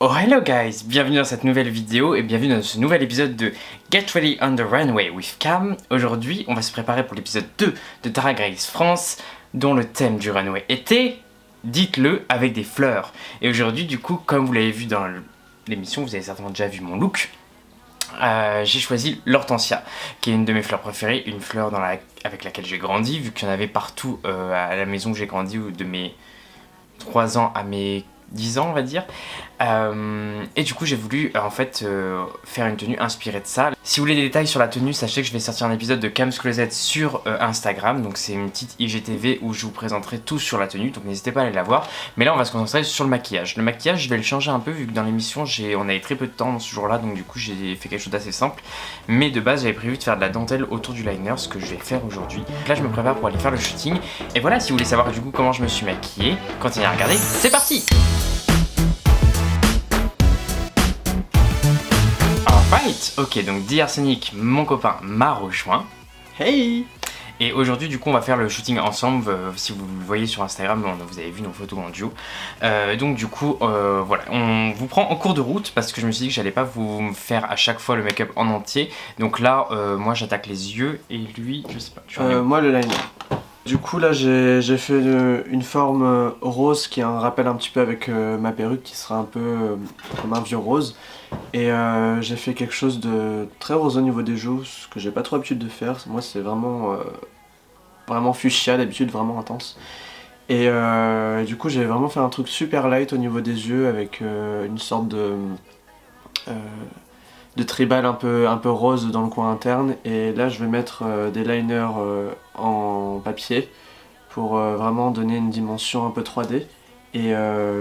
Oh hello guys, bienvenue dans cette nouvelle vidéo et bienvenue dans ce nouvel épisode de Get Ready on the Runway with Cam. Aujourd'hui, on va se préparer pour l'épisode 2 de Drag Race France, dont le thème du runway était, dites-le, avec des fleurs. Et aujourd'hui, du coup, comme vous l'avez vu dans l'émission, vous avez certainement déjà vu mon look. J'ai choisi l'hortensia, qui est une de mes fleurs préférées, une fleur avec laquelle j'ai grandi, vu qu'il y en avait partout à la maison où j'ai grandi, de mes 3 ans à mes 10 ans on va dire, et du coup j'ai voulu faire une tenue inspirée de ça. Si vous voulez des détails sur la tenue, sachez que je vais sortir un épisode de Cam's Closet sur Instagram, donc c'est une petite IGTV où je vous présenterai tout sur la tenue, donc n'hésitez pas à aller la voir. Mais là on va se concentrer sur le maquillage. Le maquillage je vais le changer un peu vu que dans l'émission on avait très peu de temps ce jour là, donc du coup j'ai fait quelque chose d'assez simple. Mais de base j'avais prévu de faire de la dentelle autour du liner, ce que je vais faire aujourd'hui. Donc là je me prépare pour aller faire le shooting, et voilà, si vous voulez savoir du coup comment je me suis maquillée, continuez à regarder, c'est parti. Right. Ok, donc Arsenic, mon copain, m'a rejoint. Hey. Et aujourd'hui, du coup, on va faire le shooting ensemble. Si vous le voyez sur Instagram, vous avez vu nos photos en duo. Donc du coup, voilà, on vous prend en cours de route parce que je me suis dit que j'allais pas vous faire à chaque fois le make-up en entier. Donc là, moi j'attaque les yeux et lui, je sais pas. Moi le liner. Du coup là j'ai fait une forme rose qui a un rappel un petit peu avec ma perruque qui sera un peu comme un vieux rose. Et j'ai fait quelque chose de très rose au niveau des joues, ce que j'ai pas trop l'habitude de faire. Moi c'est vraiment fuchsia, d'habitude vraiment intense. Et du coup j'ai vraiment fait un truc super light au niveau des yeux avec une sorte de tribal un peu rose dans le coin interne. Et là je vais mettre des liners en papier pour vraiment donner une dimension un peu 3D. Et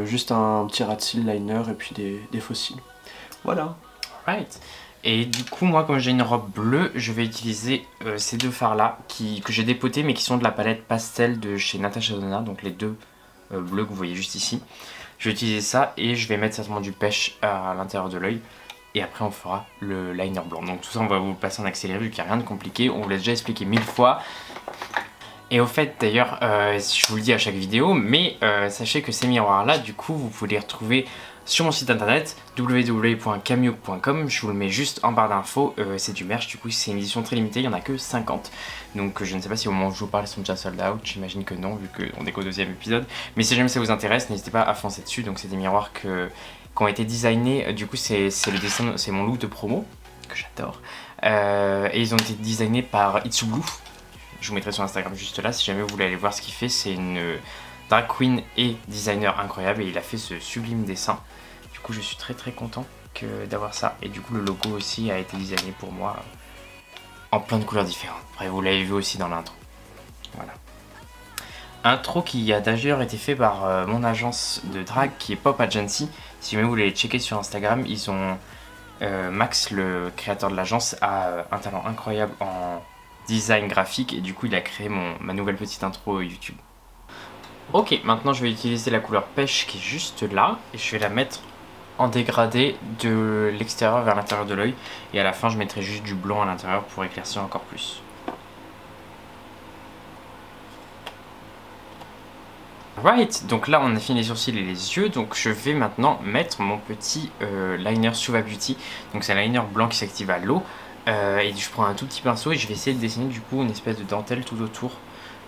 juste un petit ras de cils liner et puis des faux cils. Voilà. Right. Et du coup, moi, comme j'ai une robe bleue, je vais utiliser ces deux fards-là que j'ai dépotés, mais qui sont de la palette pastel de chez Natasha Denona, donc les deux bleus que vous voyez juste ici. Je vais utiliser ça et je vais mettre certainement du pêche à l'intérieur de l'œil. Et après, on fera le liner blanc. Donc tout ça, on va vous le passer en accéléré, vu qu'il n'y a rien de compliqué. On vous l'a déjà expliqué 1000 fois. Et au fait, d'ailleurs, je vous le dis à chaque vidéo, mais sachez que ces miroirs-là, du coup, vous pouvez les retrouver sur mon site internet www.camiouk.com. Je vous le mets juste en barre d'infos. C'est du merch, du coup c'est une édition très limitée, il n'y en a que 50. Donc je ne sais pas si au moment où je vous parle ils sont déjà sold out, j'imagine que non vu qu'on est qu'au deuxième épisode. Mais si jamais ça vous intéresse, n'hésitez pas à foncer dessus. Donc c'est des miroirs qui ont été designés, du coup c'est le dessin, c'est mon look de promo que j'adore. Et ils ont été designés par It's Blue. Je vous mettrai sur Instagram juste là si jamais vous voulez aller voir ce qu'il fait. C'est une drag queen et designer incroyable et il a fait ce sublime dessin. Du coup je suis très content d'avoir ça, et du coup le logo aussi a été designé pour moi en plein de couleurs différentes. Après vous l'avez vu aussi dans l'intro. Voilà. Intro qui a d'ailleurs été fait par mon agence de drag qui est Pop Agency. Si jamais vous voulez les checker sur Instagram, ils ont Max, le créateur de l'agence, a un talent incroyable en design graphique et du coup il a créé ma nouvelle petite intro YouTube. Ok, maintenant je vais utiliser la couleur pêche qui est juste là et je vais la mettre en dégradé de l'extérieur vers l'intérieur de l'œil, et à la fin je mettrai juste du blanc à l'intérieur pour éclaircir encore plus. Right, donc là on a fini les sourcils et les yeux, donc je vais maintenant mettre mon petit liner Suva Beauty. Donc c'est un liner blanc qui s'active à l'eau, et je prends un tout petit pinceau et je vais essayer de dessiner du coup une espèce de dentelle tout autour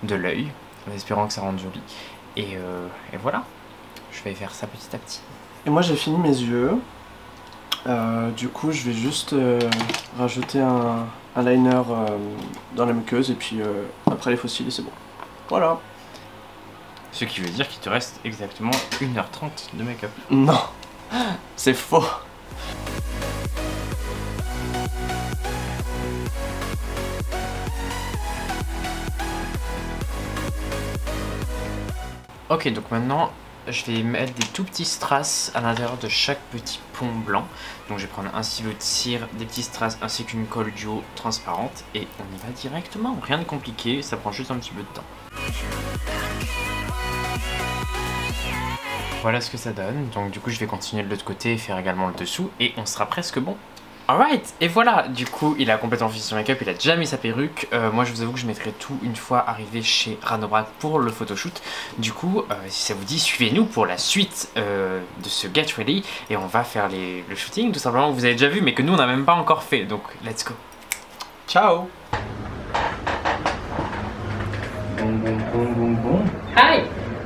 de l'œil, en espérant que ça rende joli. Et voilà, je vais faire ça petit à petit. Et moi j'ai fini mes yeux. Du coup je vais juste rajouter un liner dans la muqueuse et puis après les faux cils et c'est bon. Voilà. Ce qui veut dire qu'il te reste exactement 1h30 de make-up. Non, c'est faux. Ok, donc maintenant je vais mettre des tout petits strass à l'intérieur de chaque petit pont blanc. Donc je vais prendre un stylo de cire, des petits strass ainsi qu'une colle duo transparente et on y va directement. Rien de compliqué, ça prend juste un petit peu de temps. Voilà ce que ça donne. Donc du coup je vais continuer de l'autre côté et faire également le dessous et on sera presque bon. Alright, et voilà, du coup il a complètement fini son make-up, il a déjà mis sa perruque. Moi je vous avoue que je mettrai tout une fois arrivé chez Ranorak pour le photoshoot. Du coup, si ça vous dit, suivez-nous pour la suite de ce Get Ready et on va faire le shooting tout simplement que vous avez déjà vu mais que nous on n'a même pas encore fait, donc let's go. Ciao. Boum boum boum boum boum. Hi.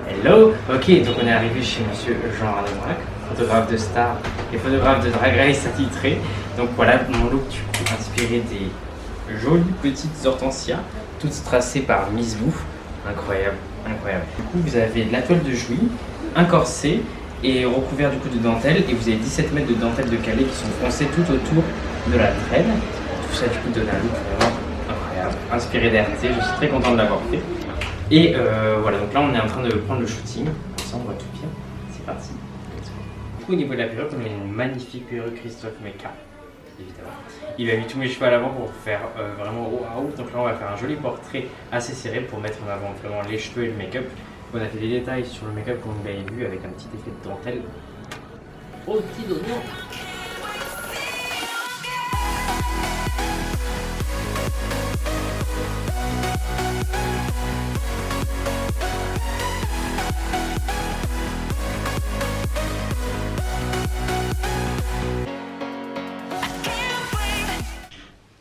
Hello. Ok, donc on est arrivé chez monsieur Jean Ranorak, photographe de star et photographe de Drag Race attitré. Donc voilà mon look du coup inspiré des jolies petites hortensias, toutes tracées par Miss Boo. Incroyable, incroyable. Du coup vous avez de la toile de Jouy, un corset et recouvert du coup de dentelle, et vous avez 17 mètres de dentelle de Calais qui sont froncées tout autour de la traîne. Tout ça du coup donne un look vraiment incroyable, inspiré d'RT, je suis très content de l'avoir fait. Et voilà, donc là on est en train de prendre le shooting, comme ça on voit tout bien, c'est parti. Du coup au niveau de la perruque, on a une magnifique perruque Christophe Mecca, évidemment. Il a mis tous mes cheveux à l'avant pour faire vraiment waouh, donc là on va faire un joli portrait assez serré pour mettre en avant vraiment les cheveux et le make-up. On a fait des détails sur le make-up comme vous l'avez vu avec un petit effet de dentelle au petit oignon.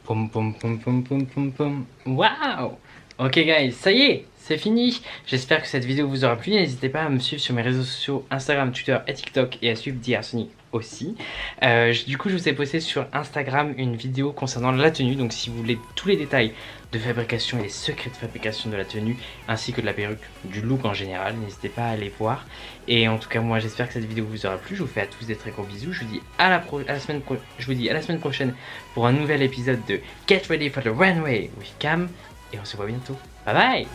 Pom pom pom pom pom pom pom. Waouh! Ok guys, ça y est, c'est fini. J'espère que cette vidéo vous aura plu. N'hésitez pas à me suivre sur mes réseaux sociaux Instagram, Twitter et TikTok, et à suivre DRSonic aussi. Du coup je vous ai posté sur Instagram une vidéo concernant la tenue. Donc si vous voulez tous les détails de fabrication et les secrets de fabrication de la tenue, ainsi que de la perruque, du look en général, n'hésitez pas à aller voir. Et en tout cas moi j'espère que cette vidéo vous aura plu. Je vous fais à tous des très gros bisous. Je vous dis à la semaine prochaine pour un nouvel épisode de Get Ready for the Runway with Cam. Et on se voit bientôt. Bye bye.